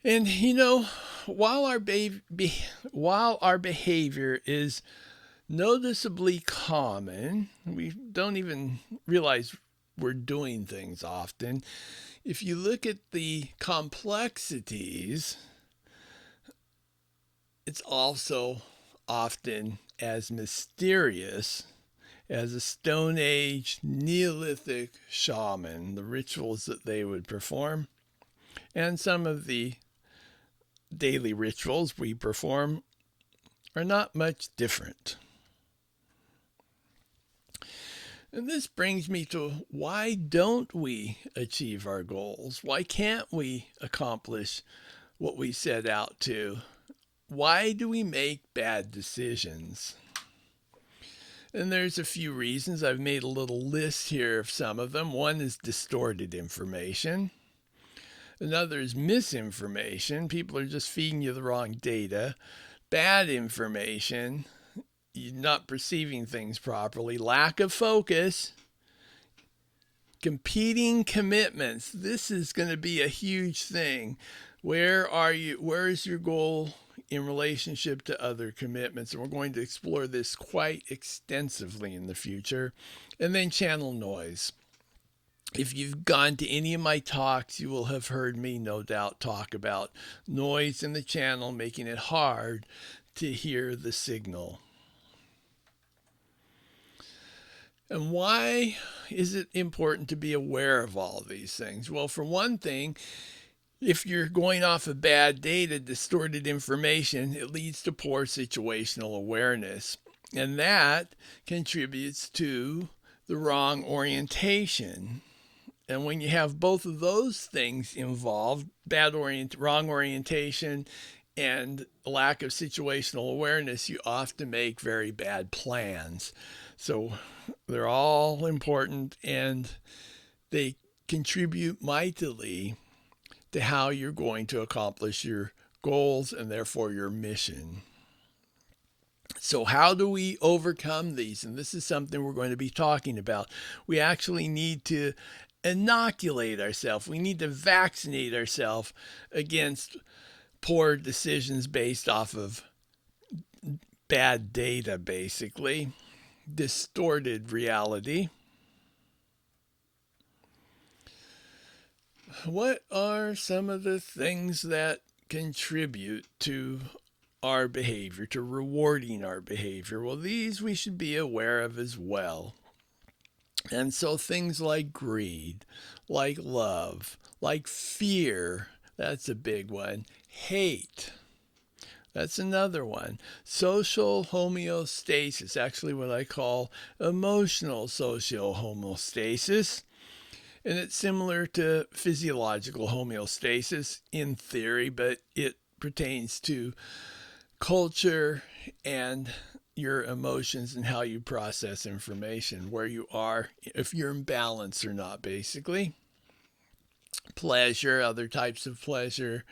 And while while our behavior is noticeably common, we don't even realize we're doing things often. If you look at the complexities, it's also often as mysterious as a Stone Age Neolithic shaman, the rituals that they would perform, and some of the daily rituals we perform are not much different. And this brings me to why don't we achieve our goals? Why can't we accomplish what we set out to? Why do we make bad decisions? And there's a few reasons. I've made a little list here of some of them. One is distorted information. Another is misinformation. People are just feeding you the wrong data. Bad information. You're not perceiving things properly. Lack of focus. Competing commitments. This is going to be a huge thing. Where are you? Where is your goal in relationship to other commitments? And we're going to explore this quite extensively in the future. And then channel noise. If you've gone to any of my talks, you will have heard me, no doubt, talk about noise in the channel, making it hard to hear the signal. And why is it important to be aware of all these things? Well, for one thing, if you're going off of bad data, distorted information, it leads to poor situational awareness. And that contributes to the wrong orientation. And when you have both of those things involved, wrong orientation and lack of situational awareness, you often make very bad plans. So they're all important and they contribute mightily to how you're going to accomplish your goals and therefore your mission. So, how do we overcome these? And this is something we're going to be talking about. We actually need to inoculate ourselves, we need to vaccinate ourselves against poor decisions based off of bad data, basically, distorted reality. What are some of the things that contribute to our behavior, to rewarding our behavior? Well, these we should be aware of as well. And so things like greed, like love, like fear, that's a big one. Hate, that's another one. Social homeostasis, actually what I call emotional social homeostasis. And it's similar to physiological homeostasis in theory, but it pertains to culture and your emotions and how you process information, where you are, if you're in balance or not, basically. Pleasure, other types of pleasure.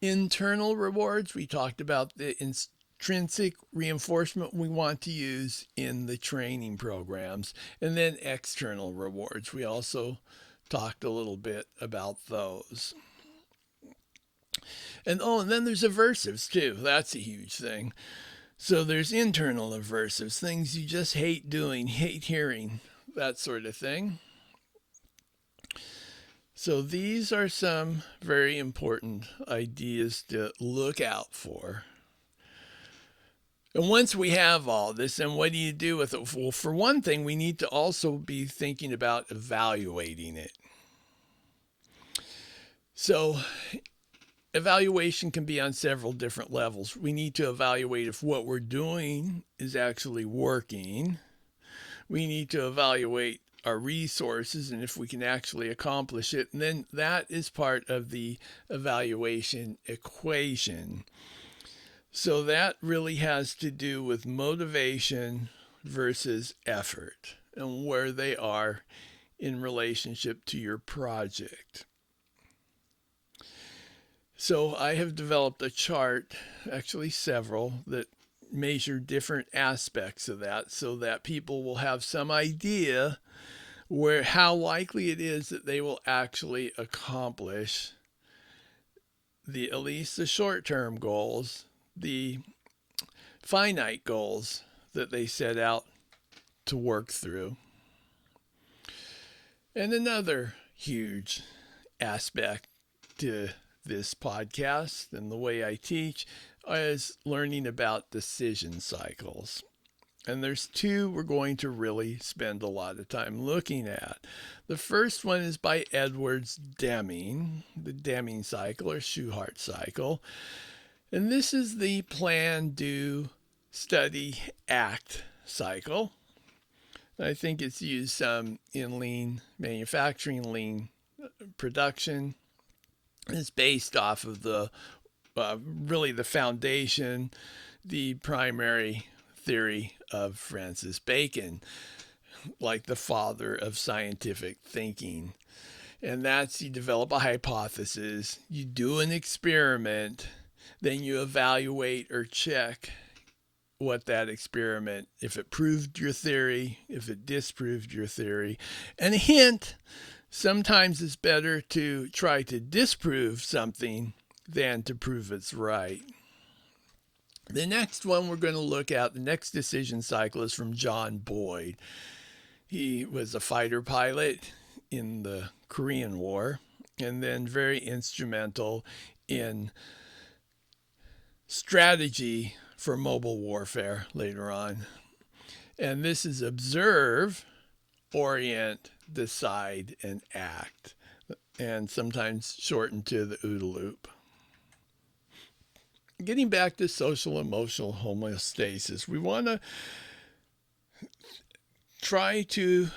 Internal rewards, we talked about the intrinsic reinforcement we want to use in the training programs. And then external rewards, we also talked a little bit about those. And then there's aversives too. That's a huge thing. So there's internal aversives, things you just hate doing, hate hearing, that sort of thing. So these are some very important ideas to look out for. And once we have all this, then what do you do with it? Well, for one thing, we need to also be thinking about evaluating it. So evaluation can be on several different levels. We need to evaluate if what we're doing is actually working. We need to evaluate our resources and if we can actually accomplish it. And then that is part of the evaluation equation. So that really has to do with motivation versus effort and where they are in relationship to your project. So I have developed a chart, actually several, that measure different aspects of that so that people will have some idea how likely it is that they will actually accomplish at least the short-term goals, the finite goals that they set out to work through. And another huge aspect to this podcast and the way I teach is learning about decision cycles. And there's two we're going to really spend a lot of time looking at. The first one is by Edwards Deming, the Deming cycle or Shewhart cycle. And this is the plan, do, study, act cycle. I think it's used some in lean manufacturing, lean production. It's based off of the really the foundation, the primary theory of Francis Bacon, like the father of scientific thinking. And that's you develop a hypothesis, you do an experiment, then you evaluate or check what that experiment, if it proved your theory, if it disproved your theory. And a hint, sometimes it's better to try to disprove something than to prove it's right. The next one we're going to look at, the next decision cycle, is from John Boyd. He was a fighter pilot in the Korean War and then very instrumental in strategy for mobile warfare later on. And this is observe, orient, decide, and act, and sometimes shortened to the OODA loop. Getting back to social emotional homeostasis, we want to try to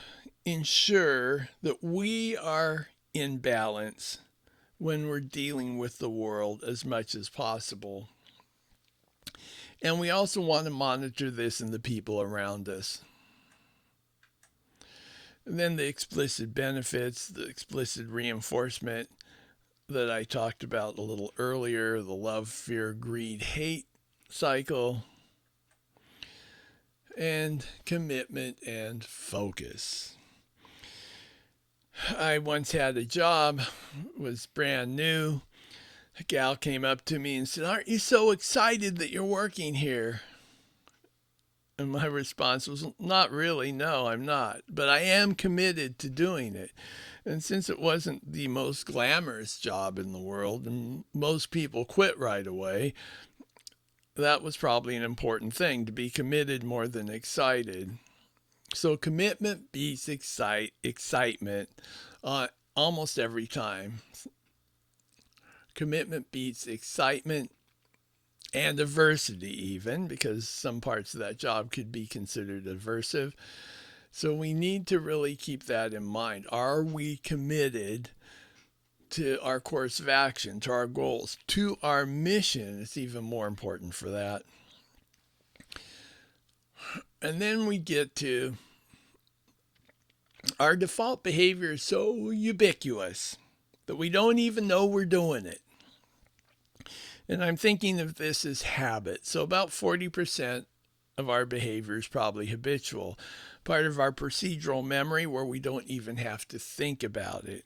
ensure that we are in balance when we're dealing with the world as much as possible. And we also want to monitor this in the people around us. And then the explicit benefits, the explicit reinforcement that I talked about a little earlier, the love, fear, greed, hate cycle, and commitment and focus. I once had a job, was brand new. A gal came up to me and said, "Aren't you so excited that you're working here?" And my response was, "Not really, no, I'm not. But I am committed to doing it." And since it wasn't the most glamorous job in the world, and most people quit right away, that was probably an important thing, to be committed more than excited. So commitment beats excitement almost every time. Commitment beats excitement and aversity even, because some parts of that job could be considered aversive. So we need to really keep that in mind. Are we committed to our course of action, to our goals, to our mission? It's even more important for that. And then we get to our default behavior is so ubiquitous that we don't even know we're doing it. And I'm thinking of this as habit. So about 40% of our behavior is probably habitual, part of our procedural memory where we don't even have to think about it.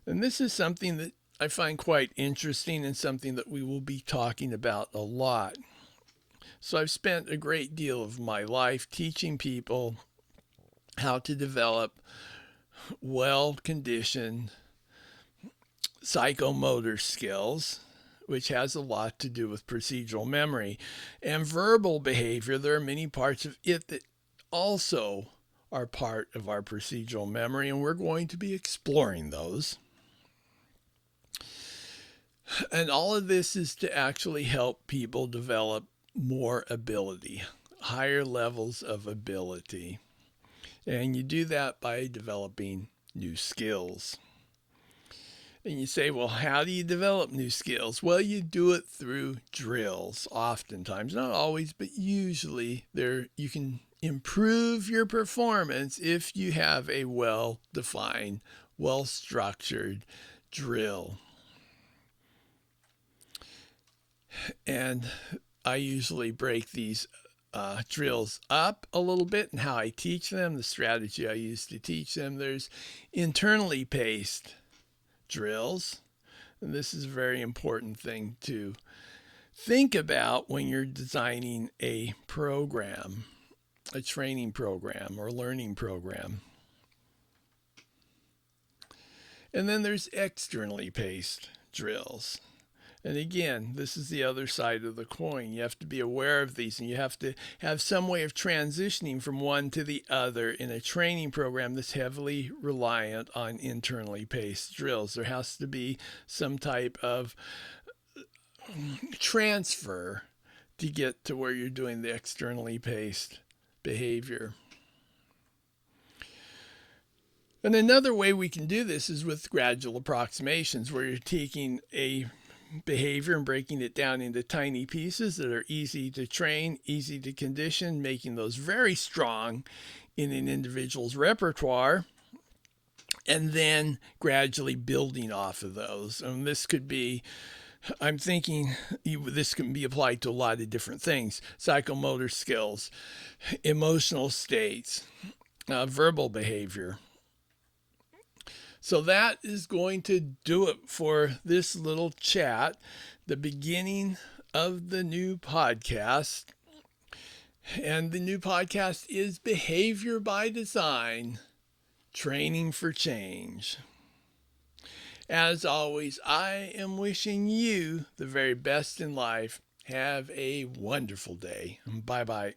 And this is something that I find quite interesting and something that we will be talking about a lot. So I've spent a great deal of my life teaching people how to develop well-conditioned psychomotor skills, which has a lot to do with procedural memory. And verbal behavior, there are many parts of it that also are part of our procedural memory, and we're going to be exploring those. And all of this is to actually help people develop more ability, higher levels of ability. And you do that by developing new skills. And you say, well, how do you develop new skills? Well, you do it through drills, oftentimes, not always, but usually you can improve your performance if you have a well-defined, well-structured drill. And I usually break these drills up a little bit and how I teach them, the strategy I use to teach them. There's internally paced drills. And this is a very important thing to think about when you're designing a program, a training program or learning program. And then there's externally paced drills. And again, this is the other side of the coin. You have to be aware of these, and you have to have some way of transitioning from one to the other in a training program that's heavily reliant on internally paced drills. There has to be some type of transfer to get to where you're doing the externally paced behavior. And another way we can do this is with gradual approximations, where you're taking a behavior and breaking it down into tiny pieces that are easy to train, easy to condition, making those very strong in an individual's repertoire, and then gradually building off of those. And this could be, I'm thinking this can be applied to a lot of different things: psychomotor skills, emotional states, verbal behavior. So that is going to do it for this little chat, the beginning of the new podcast. And the new podcast is Behavior by Design, Training for Change. As always, I am wishing you the very best in life. Have a wonderful day. Bye-bye.